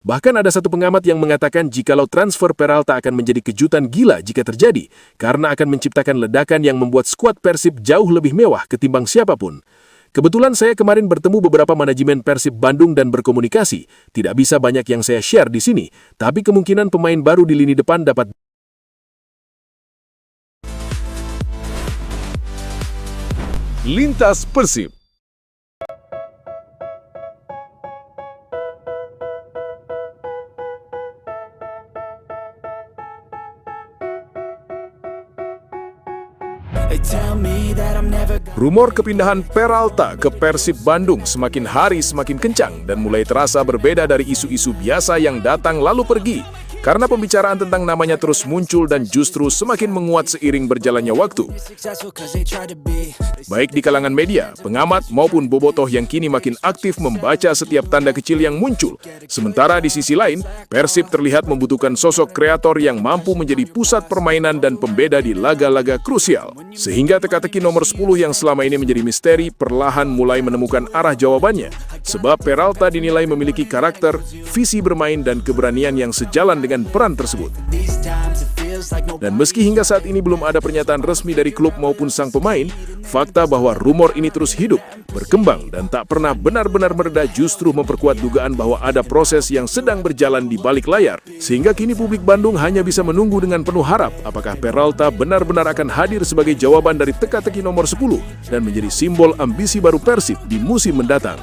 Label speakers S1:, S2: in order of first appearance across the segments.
S1: Bahkan ada satu pengamat yang mengatakan jikalau transfer Peralta akan menjadi kejutan gila jika terjadi, karena akan menciptakan ledakan yang membuat skuad Persib jauh lebih mewah ketimbang siapapun. Kebetulan saya kemarin bertemu beberapa manajemen Persib Bandung dan berkomunikasi. Tidak bisa banyak yang saya share di sini, tapi kemungkinan pemain baru di lini depan dapat Lintas Persib. Rumor kepindahan Peralta ke Persib Bandung semakin hari semakin kencang dan mulai terasa berbeda dari isu-isu biasa yang datang lalu pergi. Karena pembicaraan tentang namanya terus muncul dan justru semakin menguat seiring berjalannya waktu. Baik di kalangan media, pengamat maupun bobotoh yang kini makin aktif membaca setiap tanda kecil yang muncul. Sementara di sisi lain, Persib terlihat membutuhkan sosok kreator yang mampu menjadi pusat permainan dan pembeda di laga-laga krusial. Sehingga teka-teki nomor 10 yang selama ini menjadi misteri perlahan mulai menemukan arah jawabannya. Sebab Peralta dinilai memiliki karakter, visi bermain dan keberanian yang sejalan dengan peran tersebut. Dan meski hingga saat ini belum ada pernyataan resmi dari klub maupun sang pemain, fakta bahwa rumor ini terus hidup, berkembang dan tak pernah benar-benar mereda justru memperkuat dugaan bahwa ada proses yang sedang berjalan di balik layar. Sehingga kini publik Bandung hanya bisa menunggu dengan penuh harap apakah Peralta benar-benar akan hadir sebagai jawaban dari teka-teki nomor 10 dan menjadi simbol ambisi baru Persib di musim mendatang.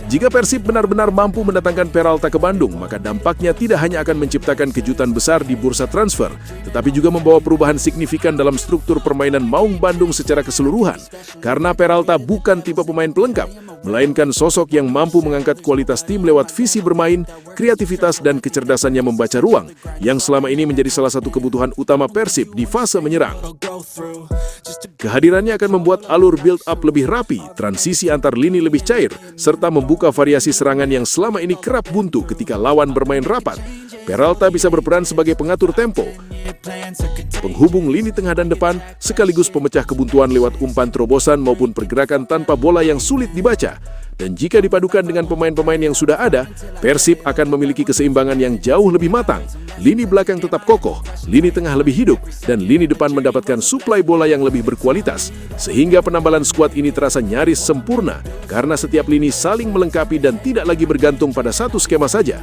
S1: Jika Persib benar-benar mampu mendatangkan Peralta ke Bandung, maka dampaknya tidak hanya akan menciptakan kejutan besar di bursa transfer, tetapi juga membawa perubahan signifikan dalam struktur permainan Maung Bandung secara keseluruhan. Karena Peralta bukan tipe pemain pelengkap, melainkan sosok yang mampu mengangkat kualitas tim lewat visi bermain, kreativitas dan kecerdasannya membaca ruang, yang selama ini menjadi salah satu kebutuhan utama Persib di fase menyerang. Kehadirannya akan membuat alur build-up lebih rapi, transisi antar lini lebih cair, serta membuka variasi serangan yang selama ini kerap buntu ketika lawan bermain rapat. Peralta bisa berperan sebagai pengatur tempo, penghubung lini tengah dan depan, sekaligus pemecah kebuntuan lewat umpan terobosan maupun pergerakan tanpa bola yang sulit dibaca. Dan jika dipadukan dengan pemain-pemain yang sudah ada, Persib akan memiliki keseimbangan yang jauh lebih matang. Lini belakang tetap kokoh, lini tengah lebih hidup, dan lini depan mendapatkan suplai bola yang lebih berkualitas. Sehingga penambalan skuad ini terasa nyaris sempurna, karena setiap lini saling melengkapi dan tidak lagi bergantung pada satu skema saja.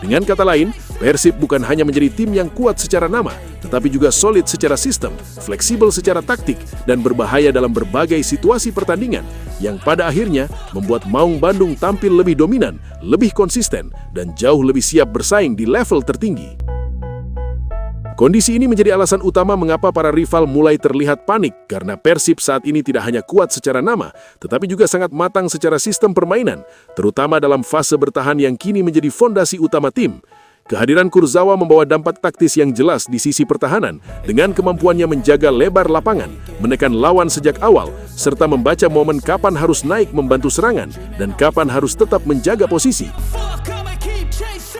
S1: Dengan kata lain, Persib bukan hanya menjadi tim yang kuat secara nama, tetapi juga solid secara sistem, fleksibel secara taktik, dan berbahaya dalam berbagai situasi pertandingan, yang pada akhirnya membuat Maung Bandung tampil lebih dominan, lebih konsisten, dan jauh lebih siap bersaing di level tertinggi. Kondisi ini menjadi alasan utama mengapa para rival mulai terlihat panik, karena Persib saat ini tidak hanya kuat secara nama, tetapi juga sangat matang secara sistem permainan, terutama dalam fase bertahan yang kini menjadi fondasi utama tim. Kehadiran Kurzawa membawa dampak taktis yang jelas di sisi pertahanan, dengan kemampuannya menjaga lebar lapangan, menekan lawan sejak awal, serta membaca momen kapan harus naik membantu serangan, dan kapan harus tetap menjaga posisi.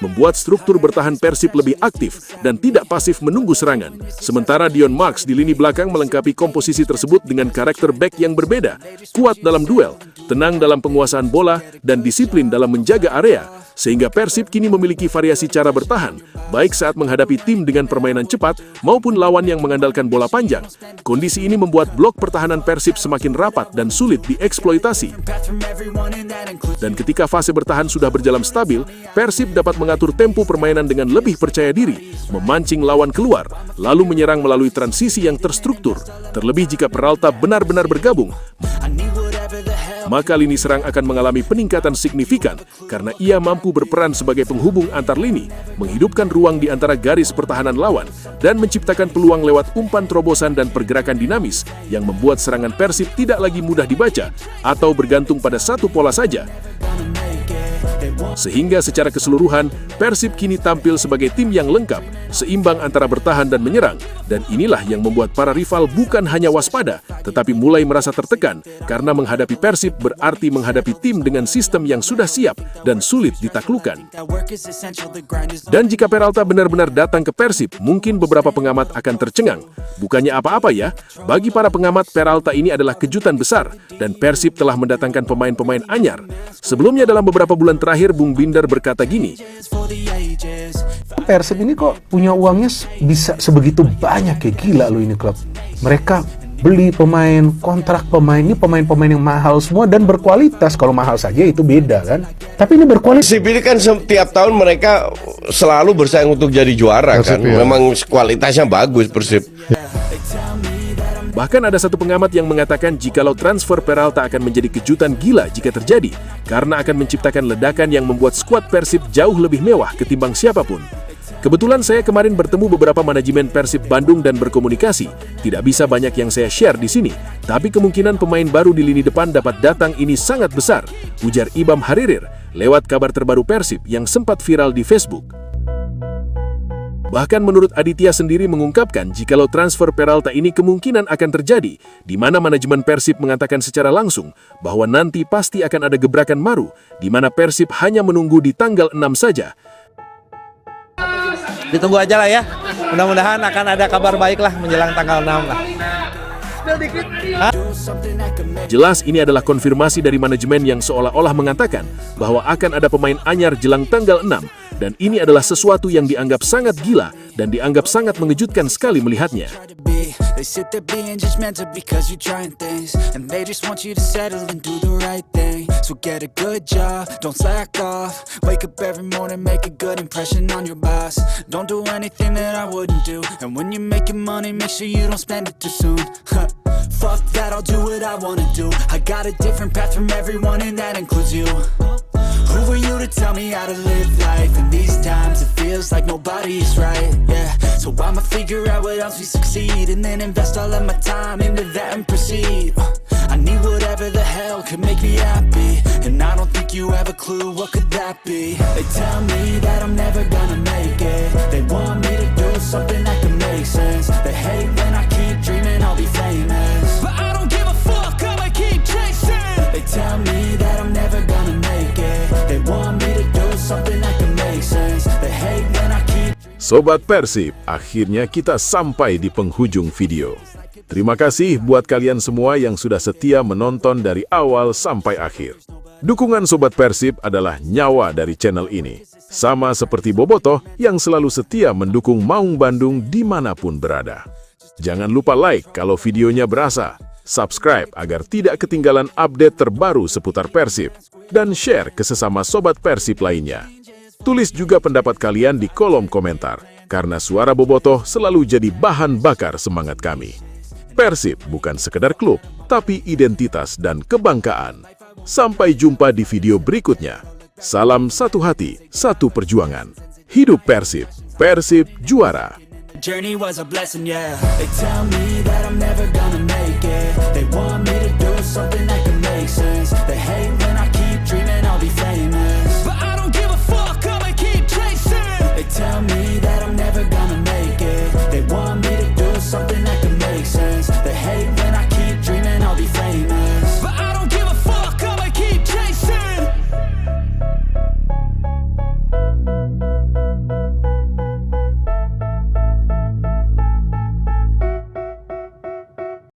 S1: Membuat struktur bertahan Persib lebih aktif dan tidak pasif menunggu serangan. Sementara Dion Marks di lini belakang melengkapi komposisi tersebut dengan karakter back yang berbeda, kuat dalam duel, tenang dalam penguasaan bola, dan disiplin dalam menjaga area. Sehingga Persib kini memiliki variasi cara bertahan, baik saat menghadapi tim dengan permainan cepat maupun lawan yang mengandalkan bola panjang. Kondisi ini membuat blok pertahanan Persib semakin rapat dan sulit dieksploitasi. Dan ketika fase bertahan sudah berjalan stabil, Persib dapat mengatur tempo permainan dengan lebih percaya diri, memancing lawan keluar, lalu menyerang melalui transisi yang terstruktur. Terlebih jika Peralta benar-benar bergabung, maka lini serang akan mengalami peningkatan signifikan karena ia mampu berperan sebagai penghubung antar lini, menghidupkan ruang di antara garis pertahanan lawan, dan menciptakan peluang lewat umpan terobosan dan pergerakan dinamis yang membuat serangan Persib tidak lagi mudah dibaca atau bergantung pada satu pola saja. Sehingga secara keseluruhan, Persib kini tampil sebagai tim yang lengkap, seimbang antara bertahan dan menyerang. Dan inilah yang membuat para rival bukan hanya waspada, tetapi mulai merasa tertekan, karena menghadapi Persib berarti menghadapi tim dengan sistem yang sudah siap dan sulit ditaklukkan. Dan jika Peralta benar-benar datang ke Persib, mungkin beberapa pengamat akan tercengang. Bukannya apa-apa ya, bagi para pengamat Peralta ini adalah kejutan besar, dan Persib telah mendatangkan pemain-pemain anyar. Sebelumnya dalam beberapa bulan terakhir, Bung Binder berkata gini,
S2: Persib ini kok punya uangnya bisa sebegitu banyak, kayak gila loh ini klub. Mereka beli pemain, kontrak pemain, ini pemain-pemain yang mahal semua dan berkualitas. Kalau mahal saja itu beda kan, tapi ini berkualitas.
S3: Persib ini kan setiap tahun mereka selalu bersaing untuk jadi juara Persib, kan ya. Memang kualitasnya bagus Persib.
S1: Bahkan ada satu pengamat yang mengatakan jikalau transfer Peralta akan menjadi kejutan gila jika terjadi, karena akan menciptakan ledakan yang membuat skuad Persib jauh lebih mewah ketimbang siapapun. Kebetulan saya kemarin bertemu beberapa manajemen Persib Bandung dan berkomunikasi. Tidak bisa banyak yang saya share di sini, tapi kemungkinan pemain baru di lini depan dapat datang ini sangat besar, ujar Ibam Haririr lewat kabar terbaru Persib yang sempat viral di Facebook. Bahkan menurut Aditya sendiri mengungkapkan jikalau transfer Peralta ini kemungkinan akan terjadi, di mana manajemen Persib mengatakan secara langsung bahwa nanti pasti akan ada gebrakan baru, di mana Persib hanya menunggu di tanggal 6 saja.
S4: Ditunggu aja lah ya, mudah-mudahan akan ada kabar baik lah menjelang tanggal 6 lah.
S1: Jelas ini adalah konfirmasi dari manajemen yang seolah-olah mengatakan bahwa akan ada pemain anyar jelang tanggal 6, dan ini adalah sesuatu yang dianggap sangat gila dan dianggap sangat mengejutkan sekali melihatnya.
S5: They sit there being judgmental because you're trying things, and they just want you to settle and do the right thing. So get a good job, don't slack off. Wake up every morning, make a good impression on your boss. Don't do anything that I wouldn't do, and when you're making money, make sure you don't spend it too soon. Fuck that, I'll do what I wanna do. I got a different path from everyone, and that includes you. Who are you to tell me how to live life? In these times it feels like nobody is right, yeah. So I'ma figure out what else we succeed, and then invest all of my time into that and proceed. I need whatever the hell could make me happy, and I don't think you have a clue what could that be. They tell me that I'm never gonna make it. They want me to do something that can make sense. They hate when I keep dreaming I'll be famous, but I don't give a fuck, I'ma keep chasing. They tell me that I'm never gonna make it. They want me to do something that can make sense. They hate when I keep.
S1: Sobat Persib, akhirnya kita sampai di penghujung video. Terima kasih buat kalian semua yang sudah setia menonton dari awal sampai akhir. Dukungan Sobat Persib adalah nyawa dari channel ini. Sama seperti Bobotoh yang selalu setia mendukung Maung Bandung dimanapun berada. Jangan lupa like kalau videonya berasa, subscribe agar tidak ketinggalan update terbaru seputar Persib, dan share ke sesama Sobat Persib lainnya. Tulis juga pendapat kalian di kolom komentar, karena suara Bobotoh selalu jadi bahan bakar semangat kami. Persib bukan sekedar klub, tapi identitas dan kebanggaan. Sampai jumpa di video berikutnya. Salam satu hati, satu perjuangan. Hidup Persib, Persib juara.
S5: Journey was a blessing, yeah. They tell me that I'm never gonna make it. They want me to do something that can make sense. They hate when I keep dreaming I'll be famous, but I don't give a fuck, I'ma keep chasing. They tell me that